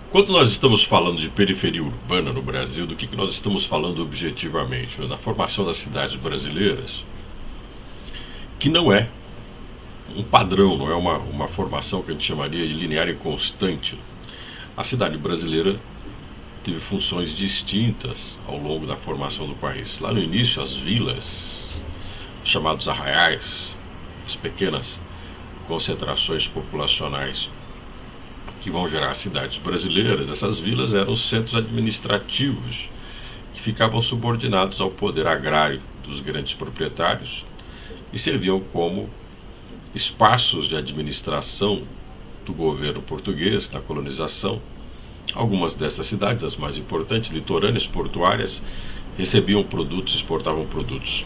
Quando nós estamos falando de periferia urbana no Brasil, do que nós estamos falando objetivamente? Na formação das cidades brasileiras, que não é um padrão, não é uma formação que a gente chamaria de linear e constante. A cidade brasileira teve funções distintas ao longo da formação do país. Lá no início, as vilas, os chamados arraiais, as pequenas concentrações populacionais que vão gerar cidades brasileiras, essas vilas eram centros administrativos que ficavam subordinados ao poder agrário dos grandes proprietários e serviam como espaços de administração do governo português na colonização. Algumas dessas cidades, as mais importantes, litorâneas, portuárias, recebiam produtos, exportavam produtos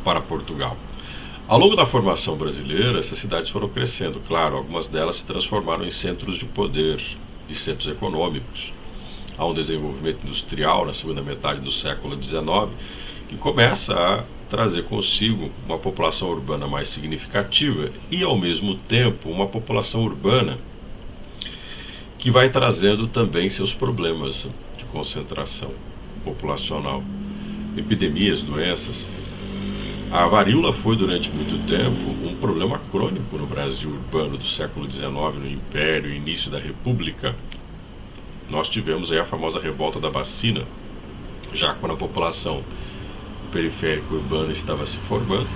para Portugal. Ao longo da formação brasileira, essas cidades foram crescendo. Claro, algumas delas se transformaram em centros de poder e centros econômicos. Há um desenvolvimento industrial na segunda metade do século XIX que começa a trazer consigo uma população urbana mais significativa e, ao mesmo tempo, uma população urbana que vai trazendo também seus problemas de concentração populacional, epidemias, doenças. A varíola foi, durante muito tempo, um problema crônico no Brasil urbano do século XIX, no Império, início da República. Nós tivemos aí a famosa revolta da vacina, já quando a população periférica urbana estava se formando.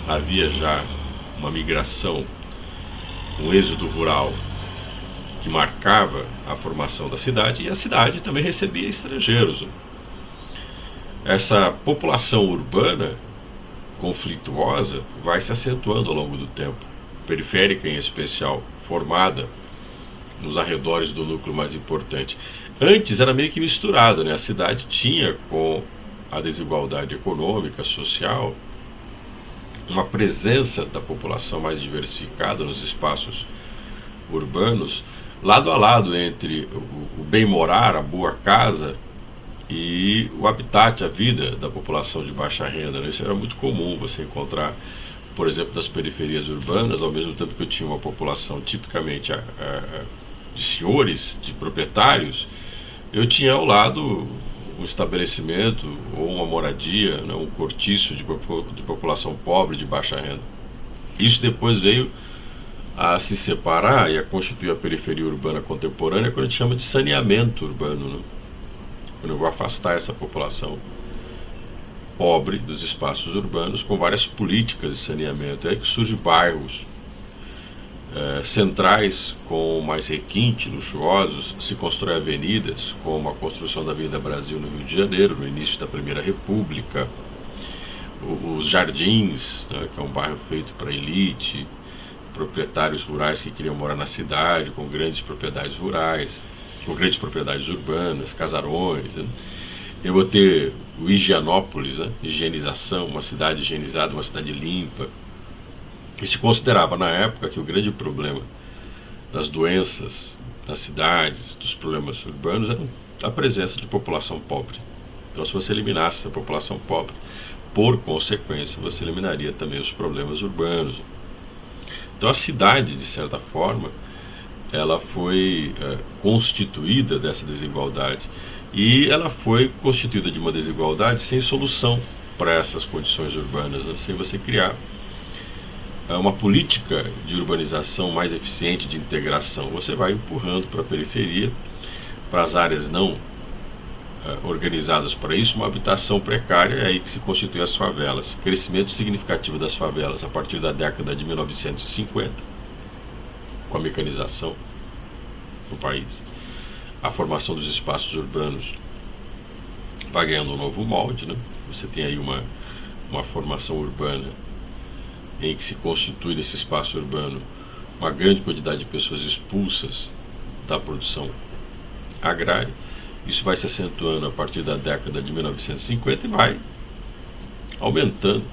Havia já uma migração, um êxodo rural que marcava a formação da cidade, e a cidade também recebia estrangeiros. Essa população urbana conflituosa vai se acentuando ao longo do tempo, periférica em especial, formada nos arredores do núcleo mais importante. Antes era meio que misturado, né? A cidade tinha, com a desigualdade econômica, social, uma presença da população mais diversificada nos espaços urbanos, lado a lado entre o bem morar, a boa casa, e o habitat, a vida da população de baixa renda. Né? Isso era muito comum você encontrar, por exemplo, das periferias urbanas, ao mesmo tempo que eu tinha uma população tipicamente de senhores, de proprietários, eu tinha ao lado um estabelecimento ou uma moradia, né, um cortiço de população pobre, de baixa renda. Isso depois veio a se separar e a constituir a periferia urbana contemporânea, que a gente chama de saneamento urbano, né? Quando eu vou afastar essa população pobre dos espaços urbanos com várias políticas de saneamento. É aí que surgem bairros centrais com mais requinte, luxuosos, se constroem avenidas, como a construção da Avenida Brasil no Rio de Janeiro, no início da Primeira República, os Jardins, né, que é um bairro feito para elite, proprietários rurais que queriam morar na cidade, com grandes propriedades rurais, com grandes propriedades urbanas, casarões. Né? Eu vou ter o Higienópolis, né? Higienização, uma cidade higienizada, uma cidade limpa. E se considerava na época que o grande problema das doenças nas cidades, dos problemas urbanos, era a presença de população pobre. Então, se você eliminasse a população pobre, por consequência, você eliminaria também os problemas urbanos. Então, a cidade, de certa forma, ela foi constituída dessa desigualdade. E ela foi constituída de uma desigualdade sem solução para essas condições urbanas, né? Sem você criar uma política de urbanização mais eficiente, de integração. Você vai empurrando para a periferia, para as áreas não organizadas para isso, uma habitação precária, é aí que se constituem as favelas. Crescimento significativo das favelas a partir da década de 1950, com a mecanização no país. A formação dos espaços urbanos vai ganhando um novo molde, né? Você tem aí uma formação urbana em que se constitui nesse espaço urbano uma grande quantidade de pessoas expulsas da produção agrária. Isso vai se acentuando a partir da década de 1950 e vai aumentando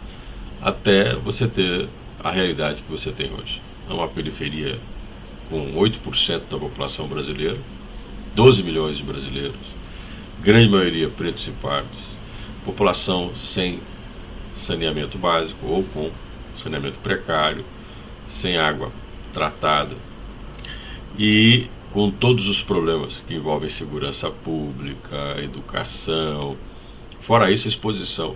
até você ter a realidade que você tem hoje. É uma periferia com 8% da população brasileira, 12 milhões de brasileiros, grande maioria pretos e pardos, população sem saneamento básico ou com saneamento precário, sem água tratada. E com todos os problemas que envolvem segurança pública, educação, fora isso a exposição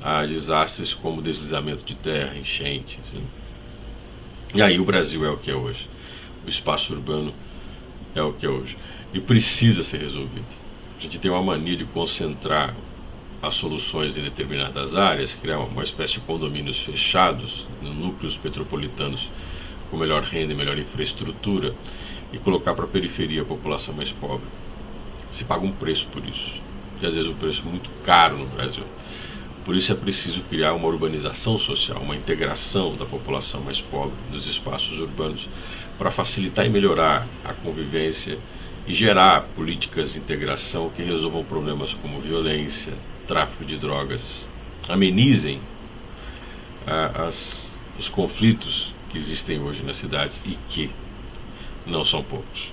a desastres como deslizamento de terra, enchentes. E aí o Brasil é o que é hoje. O espaço urbano é o que é hoje. E precisa ser resolvido. A gente tem uma mania de concentrar as soluções em determinadas áreas, criar uma espécie de condomínios fechados, núcleos metropolitanos com melhor renda e melhor infraestrutura, e colocar para a periferia a população mais pobre. Se paga um preço por isso. E às vezes um preço muito caro no Brasil. Por isso é preciso criar uma urbanização social, uma integração da população mais pobre nos espaços urbanos para facilitar e melhorar a convivência e gerar políticas de integração que resolvam problemas como violência, tráfico de drogas, amenizem os conflitos que existem hoje nas cidades e que não são poucos.